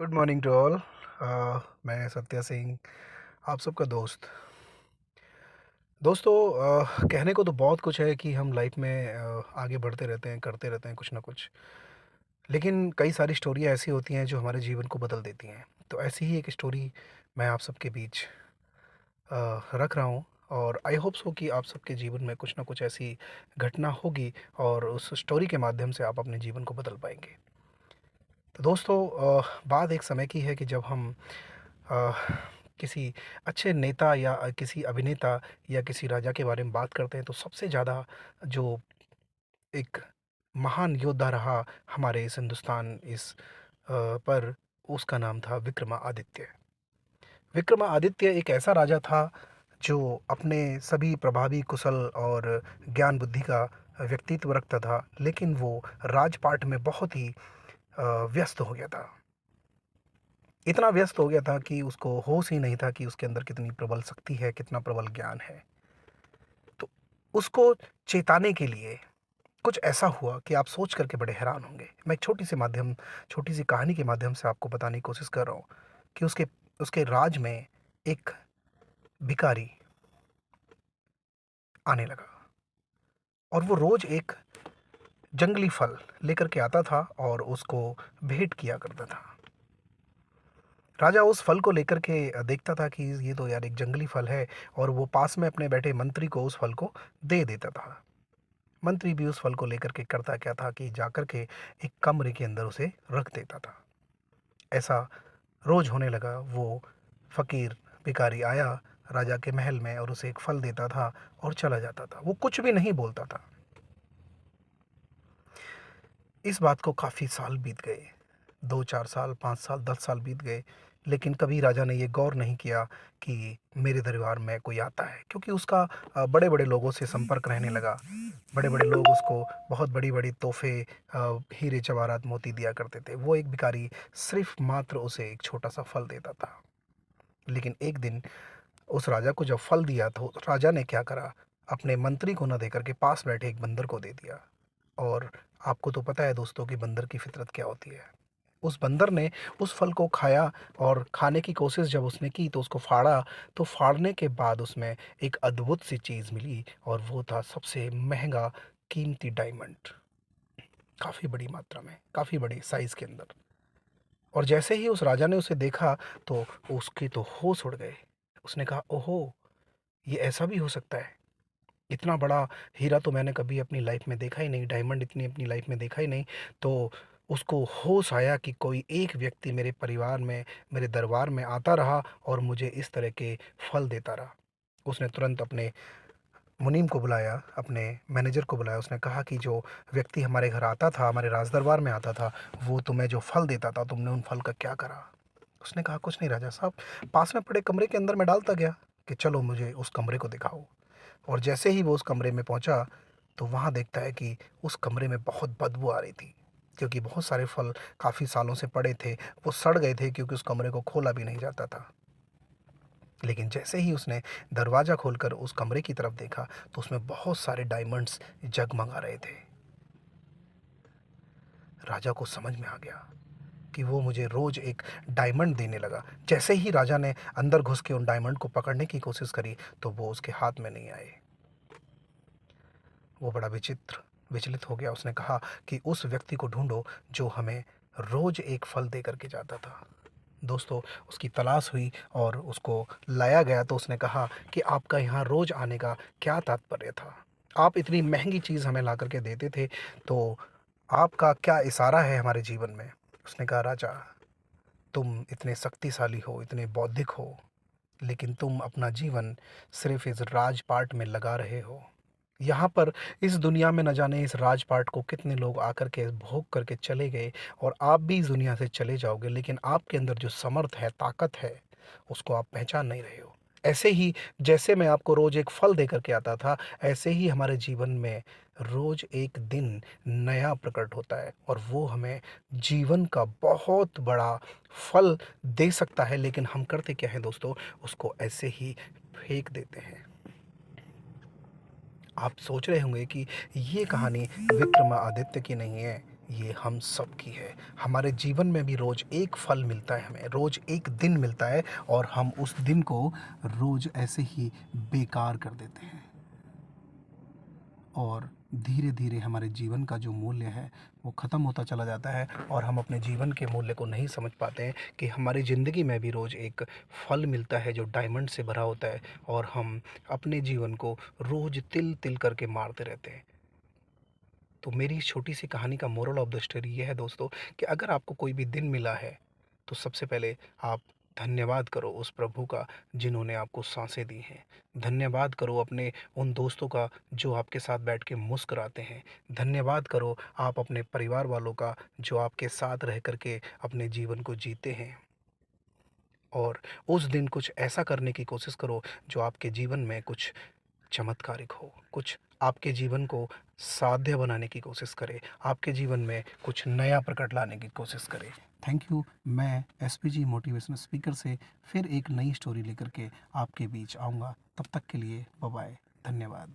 Good morning to all. मैं सत्या सिंह, आप सबका दोस्त। दोस्तों, कहने को तो बहुत कुछ है कि हम लाइफ में आगे बढ़ते रहते हैं, करते रहते हैं कुछ ना कुछ। लेकिन कई सारी स्टोरियाँ ऐसी होती हैं जो हमारे जीवन को बदल देती हैं। तो ऐसी ही एक स्टोरी मैं आप सबके बीच रख रहा हूँ। और आई होप सो कि आप सबके जीवन में कुछ ना कुछ ऐसी घटना होगी और उस स्टोरी के माध्यम से आप अपने जीवन को बदल पाएंगे। तो दोस्तों, बात एक समय की है कि जब हम अ, किसी अच्छे नेता या किसी अभिनेता या किसी राजा के बारे में बात करते हैं तो सबसे ज़्यादा जो एक महान योद्धा रहा हमारे इस हिंदुस्तान पर, उसका नाम था विक्रमादित्य। विक्रमादित्य एक ऐसा राजा था जो अपने सभी प्रभावी कुशल और ज्ञान बुद्धि का व्यक्तित्व रखता था, लेकिन वो राजपाट में बहुत ही व्यस्त हो गया था। इतना व्यस्त हो गया था कि उसको होश ही नहीं था कि उसके अंदर कितनी प्रबल शक्ति है, कितना प्रबल ज्ञान है। तो उसको चेताने के लिए कुछ ऐसा हुआ कि आप सोच करके बड़े हैरान होंगे। मैं एक छोटी सी कहानी के माध्यम से आपको बताने की कोशिश कर रहा हूँ कि उसके उसके राज में एक भिखारी आने लगा और वो रोज एक जंगली फल लेकर के आता था और उसको भेंट किया करता था। राजा उस फल को लेकर के देखता था कि ये तो यार एक जंगली फल है, और वो पास में अपने बैठे मंत्री को उस फल को दे देता था। मंत्री भी उस फल को लेकर के करता क्या था कि जाकर के एक कमरे के अंदर उसे रख देता था। ऐसा रोज होने लगा। वो फकीर भिखारी आया राजा के महल में और उसे एक फल देता था और चला जाता था। वो कुछ भी नहीं बोलता था। इस बात को काफ़ी साल बीत गए। 2-4 साल, 5 साल, 10 साल बीत गए, लेकिन कभी राजा ने ये गौर नहीं किया कि मेरे दरबार में कोई आता है, क्योंकि उसका बड़े बड़े लोगों से संपर्क रहने लगा। बड़े बड़े लोग उसको बहुत बड़ी बड़ी तोहफे, हीरे जवाहरात मोती दिया करते थे। वो एक भिखारी सिर्फ मात्र उसे एक छोटा सा फल देता था। लेकिन एक दिन उस राजा को जब फल दिया तो राजा ने क्या करा, अपने मंत्री को न देकर के पास बैठे एक बंदर को दे दिया। और आपको तो पता है दोस्तों कि बंदर की फितरत क्या होती है। उस बंदर ने उस फल को खाया और खाने की कोशिश जब उसने की तो उसको फाड़ा। तो फाड़ने के बाद उसमें एक अद्भुत सी चीज़ मिली, और वो था सबसे महंगा कीमती डायमंड। काफ़ी बड़ी मात्रा में, काफ़ी बड़ी साइज़ के अंदर। और जैसे ही उस राजा ने उसे देखा तो उसके तो होश उड़ गए। उसने कहा, ओहो, ये ऐसा भी हो सकता है। इतना बड़ा हीरा तो मैंने कभी अपनी लाइफ में देखा ही नहीं, डायमंड इतनी अपनी लाइफ में देखा ही नहीं। तो उसको होश आया कि कोई एक व्यक्ति मेरे परिवार में, मेरे दरबार में आता रहा और मुझे इस तरह के फल देता रहा। उसने तुरंत अपने मुनीम को बुलाया, अपने मैनेजर को बुलाया। उसने कहा कि जो व्यक्ति हमारे घर आता था, हमारे राज दरबार में आता था, वो तुम्हें जो फल देता था, तुमने उन फल का क्या करा? उसने कहा, कुछ नहीं राजा साहब, पास में पड़े कमरे के अंदर मैं डालता गया कि चलो मुझे उस कमरे को दिखाओ। और जैसे ही वो उस कमरे में पहुंचा तो वहां देखता है कि उस कमरे में बहुत बदबू आ रही थी, क्योंकि बहुत सारे फल काफ़ी सालों से पड़े थे, वो सड़ गए थे, क्योंकि उस कमरे को खोला भी नहीं जाता था। लेकिन जैसे ही उसने दरवाज़ा खोलकर उस कमरे की तरफ देखा तो उसमें बहुत सारे डायमंड्स जगमगा रहे थे। राजा को समझ में आ गया कि वो मुझे रोज एक डायमंड देने लगा। जैसे ही राजा ने अंदर घुस के उन डायमंड को पकड़ने की कोशिश करी तो वो उसके हाथ में नहीं आए। वो बड़ा विचलित हो गया। उसने कहा कि उस व्यक्ति को ढूंढो जो हमें रोज एक फल दे करके जाता था। दोस्तों, उसकी तलाश हुई और उसको लाया गया। तो उसने कहा कि आपका यहाँ रोज आने का क्या तात्पर्य था? आप इतनी महंगी चीज़ हमें ला करके देते थे, तो आपका क्या इशारा है हमारे जीवन में? उसने कहा, राजा, तुम इतने शक्तिशाली हो, इतने बौद्धिक हो, लेकिन तुम अपना जीवन सिर्फ इस राजपाट में लगा रहे हो। यहाँ पर इस दुनिया में न जाने इस राजपाट को कितने लोग आकर के भोग करके चले गए, और आप भी इस दुनिया से चले जाओगे, लेकिन आपके अंदर जो समर्थ है, ताकत है, उसको आप पहचान नहीं रहे हो। ऐसे ही जैसे मैं आपको रोज एक फल देकर के आता था, ऐसे ही हमारे जीवन में रोज एक दिन नया प्रकट होता है, और वो हमें जीवन का बहुत बड़ा फल दे सकता है। लेकिन हम करते क्या है दोस्तों, उसको ऐसे ही फेंक देते हैं। आप सोच रहे होंगे कि ये कहानी विक्रमादित्य की नहीं है, ये हम सब की है। हमारे जीवन में भी रोज़ एक फल मिलता है हमें, रोज़ एक दिन मिलता है और हम उस दिन को रोज़ ऐसे ही बेकार कर देते हैं। और धीरे-धीरे हमारे जीवन का जो मूल्य है, वो ख़त्म होता चला जाता है और हम अपने जीवन के मूल्य को नहीं समझ पाते हैं कि हमारी ज़िंदगी में भी रोज़ एक फल मिलता है जो डायमंड से भरा होता है और हम अपने जीवन को रोज़ तिल-तिल करके मारते रहते हैं। तो मेरी इस छोटी सी कहानी का मोरल ऑफ द स्टोरी ये है दोस्तों कि अगर आपको कोई भी दिन मिला है तो सबसे पहले आप धन्यवाद करो उस प्रभु का जिन्होंने आपको सांसें दी हैं। धन्यवाद करो अपने उन दोस्तों का जो आपके साथ बैठ के मुस्कुराते हैं। धन्यवाद करो आप अपने परिवार वालों का जो आपके साथ रह कर के अपने जीवन को जीते हैं। और उस दिन कुछ ऐसा करने की कोशिश करो जो आपके जीवन में कुछ चमत्कारिक हो, कुछ आपके जीवन को साध्य बनाने की कोशिश करे, आपके जीवन में कुछ नया प्रकट लाने की कोशिश करे। Thank you. मैं एसपीजी मोटिवेशनल स्पीकर से फिर एक नई स्टोरी लेकर के आपके बीच आऊँगा। तब तक के लिए बाय बाय। धन्यवाद।